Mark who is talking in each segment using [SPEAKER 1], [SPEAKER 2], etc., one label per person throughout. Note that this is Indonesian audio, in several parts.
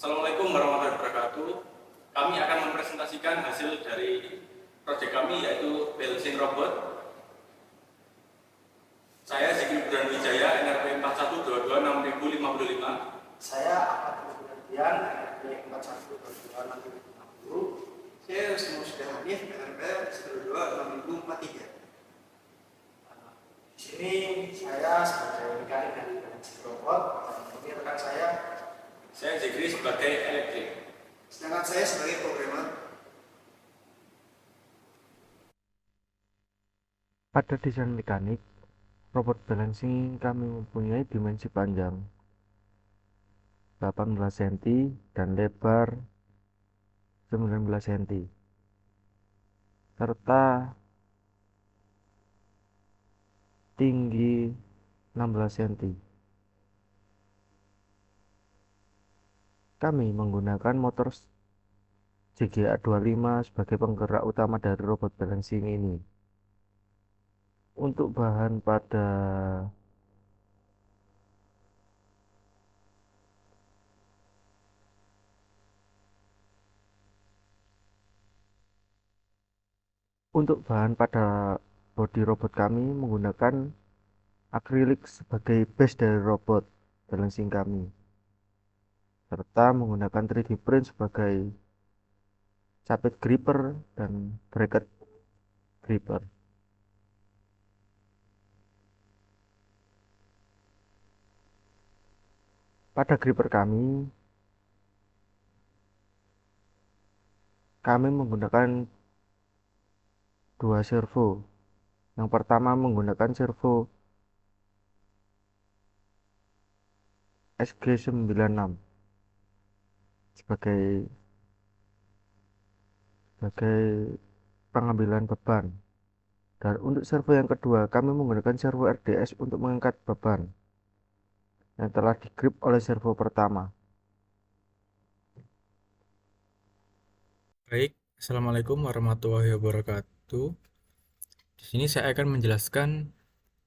[SPEAKER 1] Assalamualaikum warahmatullahi wabarakatuh. Kami akan mempresentasikan hasil dari proyek kami yaitu balancing robot. Saya Zikri Budan Wijaya, NRP 41226055.
[SPEAKER 2] Saya Ahmad Budian, NRP 41226050.
[SPEAKER 3] Saya Rusdi Musda Hanif, NRP 1226043.
[SPEAKER 2] Di sini saya sebagai mekanik dari balancing robot dan ini rekan saya.
[SPEAKER 1] Saya Zikri sebagai elektrik.
[SPEAKER 3] Sedangkan saya sebagai programmer.
[SPEAKER 4] Pada desain mekanik, robot balancing kami mempunyai dimensi panjang 18 cm dan lebar 19 cm, serta tinggi 16 cm. Kami menggunakan motor JGA 25 sebagai penggerak utama dari robot balancing ini. Untuk bahan pada bodi robot kami menggunakan akrilik sebagai base dari robot balancing kami, serta menggunakan 3D print sebagai capit gripper dan bracket gripper. Pada gripper kami menggunakan dua servo. Yang pertama menggunakan servo SG96 sebagai pengambilan beban. Dan untuk servo yang kedua, kami menggunakan servo RDS untuk mengangkat beban yang telah digrip oleh servo pertama.
[SPEAKER 5] Baik, Assalamualaikum warahmatullahi wabarakatuh. Di sini saya akan menjelaskan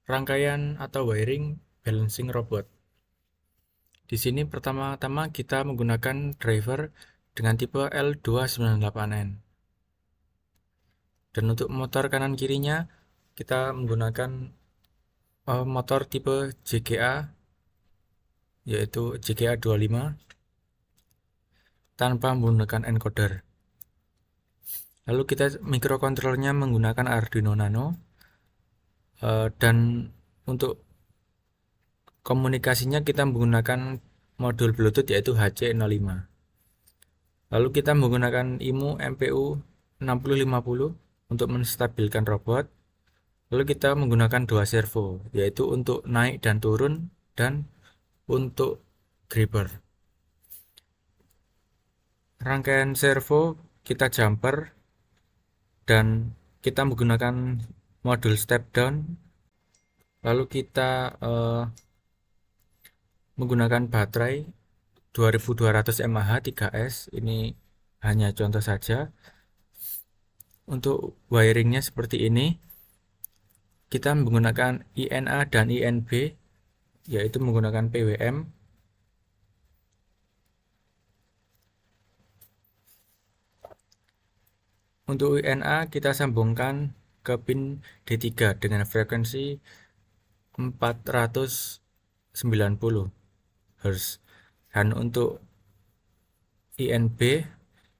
[SPEAKER 5] rangkaian atau wiring balancing robot. Di sini pertama-tama kita menggunakan driver dengan tipe L298N. Dan untuk motor kanan kirinya kita menggunakan motor tipe JGA, yaitu JGA 25 tanpa menggunakan encoder. Lalu kita mikrokontrolernya menggunakan Arduino Nano, dan untuk komunikasinya kita menggunakan modul Bluetooth yaitu HC05. Lalu kita menggunakan IMU MPU 6050 untuk menstabilkan robot. Lalu kita menggunakan dua servo, yaitu untuk naik dan turun dan untuk gripper. Rangkaian servo kita jumper dan kita menggunakan modul step down. Lalu kita menggunakan baterai 2200 mAh 3S. Ini hanya contoh saja. Untuk wiringnya seperti ini. Kita menggunakan INA dan INB, yaitu menggunakan PWM. Untuk INA kita sambungkan ke pin D3 dengan frekuensi 490 Hz. Dan untuk INB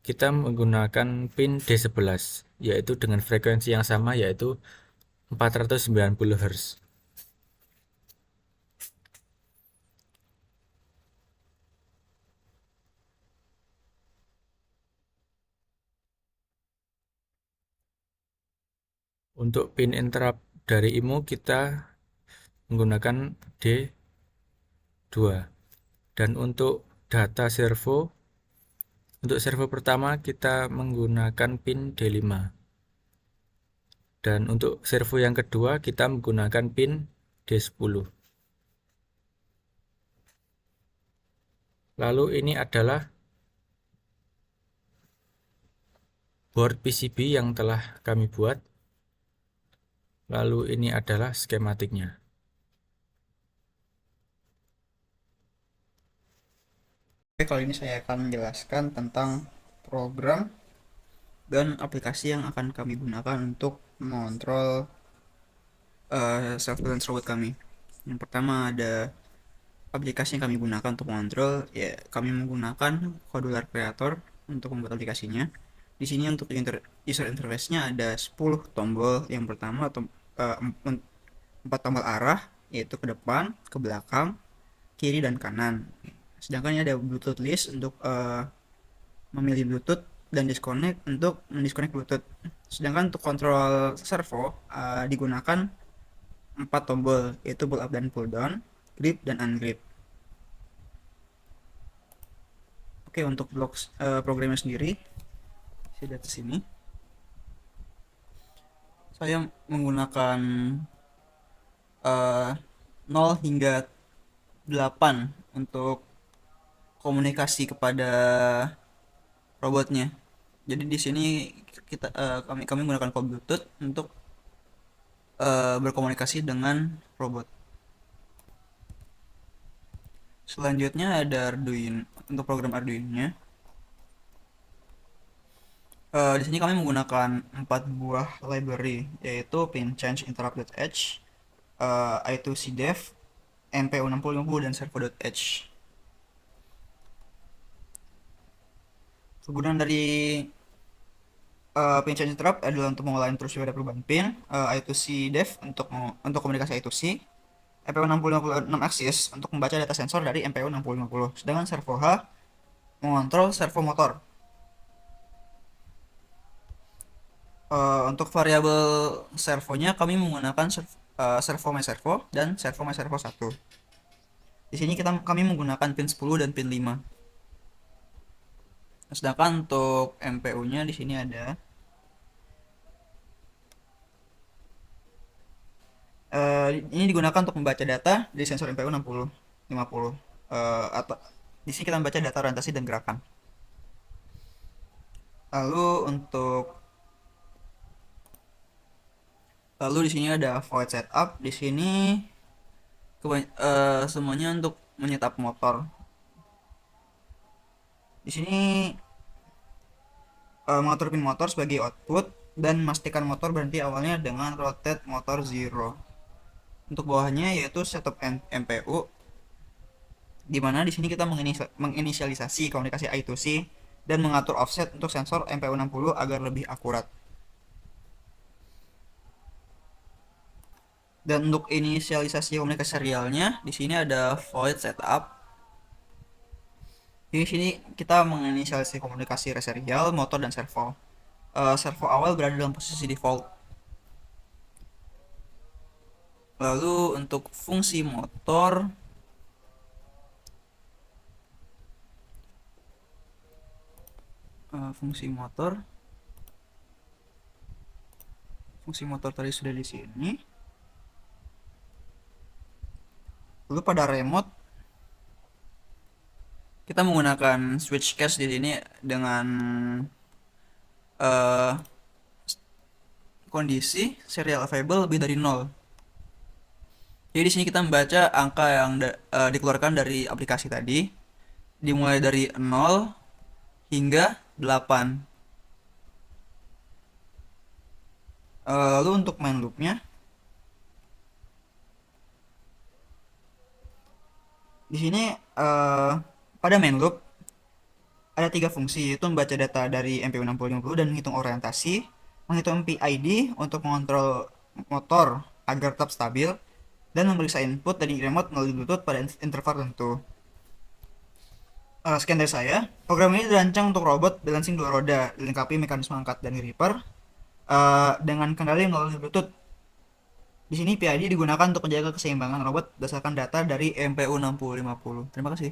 [SPEAKER 5] kita menggunakan pin D11, yaitu dengan frekuensi yang sama, yaitu 490 Hz. Untuk pin interrupt dari IMU kita menggunakan D2. Dan untuk data servo, untuk servo pertama kita menggunakan pin D5. Dan untuk servo yang kedua kita menggunakan pin D10. Lalu ini adalah board PCB yang telah kami buat. Lalu ini adalah skematiknya.
[SPEAKER 3] Oke, kali ini saya akan menjelaskan tentang program dan aplikasi yang akan kami gunakan untuk mengontrol self balance robot kami. Yang pertama ada aplikasi yang kami gunakan untuk mengontrol, ya kami menggunakan Modular Creator untuk membuat aplikasinya. Di sini untuk user interface-nya ada 10 tombol. Yang pertama 4 tombol arah, yaitu ke depan, ke belakang, kiri dan kanan. Sedangkan ini ada Bluetooth list untuk memilih Bluetooth dan disconnect untuk mendisconnect Bluetooth. Sedangkan untuk kontrol servo digunakan 4 tombol, yaitu pull up dan pull down, grip dan ungrip. Oke, untuk blok programnya sendiri saya di atas sini. Saya menggunakan 0 hingga 8 untuk komunikasi kepada robotnya. Jadi di sini kami menggunakan call Bluetooth untuk berkomunikasi dengan robot. Selanjutnya ada Arduino untuk program Arduino-nya. Di sini kami menggunakan 4 buah library, yaitu PinChange Interrupt.h, I2C-Dev, MPU6050 dan Servo.h. Kegunaan dari PinChange Interrupt adalah untuk mengolahin terus pada perubahan pin, I2C-Dev untuk komunikasi I2C, MPU6050 axis untuk membaca data sensor dari MPU6050, sedangkan Servo H mengontrol servo motor. Untuk variabel servonya kami menggunakan servo my servo dan servo my servo 1. Di sini kami menggunakan pin 10 dan pin 5. Sedangkan untuk MPU-nya di sini ada ini digunakan untuk membaca data dari sensor MPU 6050. Atau di sini kita membaca data orientasi dan gerakan. Lalu di sini ada void setup. Di sini semuanya untuk menyetup motor. Di sini mengatur pin motor sebagai output dan memastikan motor berhenti awalnya dengan rotate motor 0. Untuk bawahnya yaitu setup MPU, di mana di sini kita menginisialisasi komunikasi I2C dan mengatur offset untuk sensor MPU60 agar lebih akurat. Dan untuk inisialisasi komunikasi serialnya di sini ada void setup. Di sini kita menginisialisasi komunikasi serial, motor dan servo. Servo awal berada dalam posisi default. Lalu untuk fungsi motor, fungsi motor tadi sudah di sini. Lalu pada remote kita menggunakan switch case di sini dengan kondisi serial available lebih dari 0. Jadi di sini kita membaca angka yang dikeluarkan dari aplikasi tadi dimulai dari 0 hingga 8. Lalu untuk main loopnya di sini pada main loop ada 3 fungsi, yaitu membaca data dari MPU6050 dan menghitung orientasi, menghitung PID untuk mengontrol motor agar tetap stabil, dan memeriksa input dari remote melalui Bluetooth pada interval tertentu. Sekian dari saya. Program ini dirancang untuk robot balancing 2 roda, dilengkapi mekanisme angkat dan gripper dengan kendali melalui Bluetooth. Di sini PID digunakan untuk menjaga keseimbangan robot berdasarkan data dari MPU6050. Terima kasih.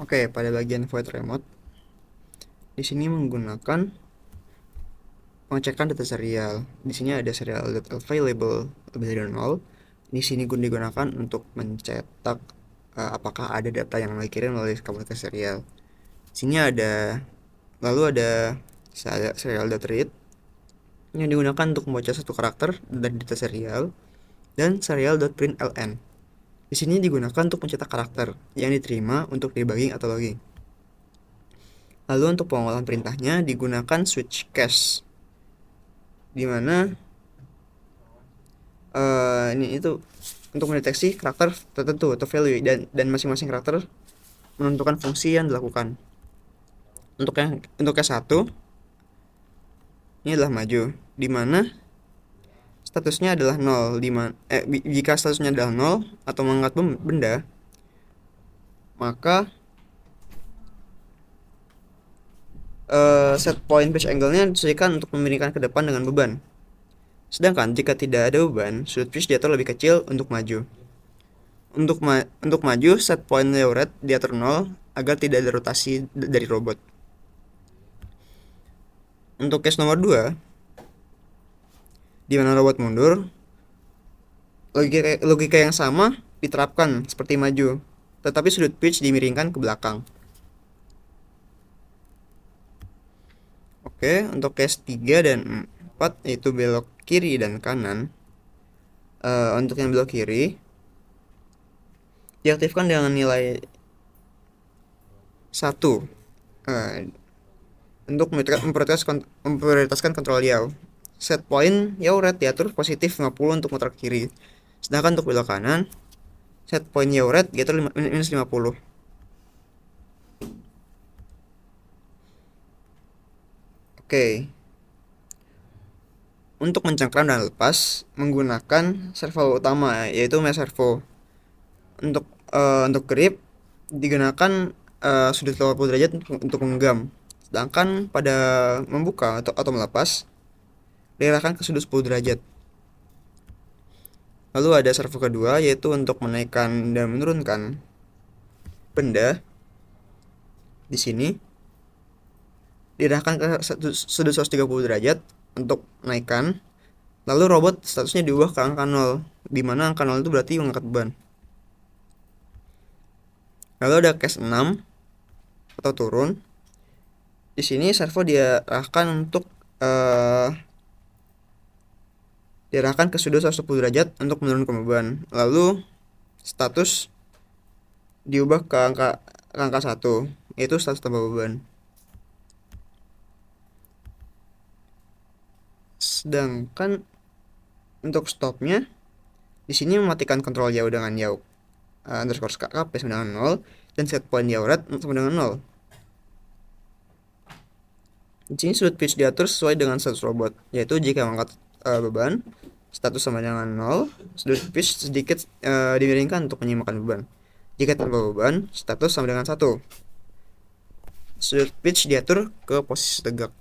[SPEAKER 3] Oke, pada bagian void remote di sini menggunakan pengecekan data serial. Di sini ada serial.available lebih dari 0. Di sini digunakan untuk mencetak apakah ada data yang dikirim melalui komunikasi serial. Di sini lalu ada serial.read yang digunakan untuk membaca satu karakter dari data serial, dan serial.println Di sini digunakan untuk mencetak karakter yang diterima untuk debugging atau logging. Lalu untuk pengolahan perintahnya digunakan switch cache, di mana ini itu untuk mendeteksi karakter tertentu atau value, dan masing-masing karakter menentukan fungsi yang dilakukan. Untuk case 1 ini adalah maju, di mana statusnya adalah 0, jika statusnya adalah 0 atau mengangkat benda, maka set point pitch angle-nya disesuaikan untuk memiringkan ke depan dengan beban. Sedangkan jika tidak ada beban, sudut pitch diatur lebih kecil untuk maju. Untuk maju, set point yaw rate diatur 0 agar tidak ada rotasi dari robot. Untuk case nomor 2, di mana robot mundur, logika yang sama diterapkan seperti maju, tetapi sudut pitch dimiringkan ke belakang. Oke, untuk case 3 dan 4, yaitu belok kiri dan kanan. Untuk yang belok kiri diaktifkan dengan nilai 1 untuk memprioritaskan kontrol yaw. Set point yaw rate diatur positif 50 untuk muter kiri. Sedangkan untuk belok kanan, set point yaw rate diatur minus 50. Oke. Untuk mencengkram dan lepas menggunakan servo utama, yaitu mesh servo. Untuk grip digunakan sudut 80 derajat untuk menggenggam. Sedangkan pada membuka atau melepas diarahkan ke sudut 10 derajat. Lalu ada servo kedua, yaitu untuk menaikkan dan menurunkan benda. Di sini diarahkan ke sudut 130 derajat untuk menaikkan. Lalu robot statusnya diubah ke angka 0, di mana angka 0 itu berarti mengangkat beban. Lalu ada case 6 atau turun. Di sini servo diarahkan untuk diarahkan ke sudut 110 derajat untuk menurunkan beban. Lalu status diubah ke angka 1, yaitu status tambah beban. Sedangkan untuk stopnya di sini mematikan kontrol yaw dengan yaw underscore kp sama dengan 0, dan set point yaw rate sama dengan 0. Di sini sudut pitch diatur sesuai dengan status robot, yaitu jika mengangkat beban, status sama dengan 0, sudut pitch sedikit dimiringkan untuk menyeimbangkan beban. Jika tanpa beban, status sama dengan 1. Sudut pitch diatur ke posisi tegak.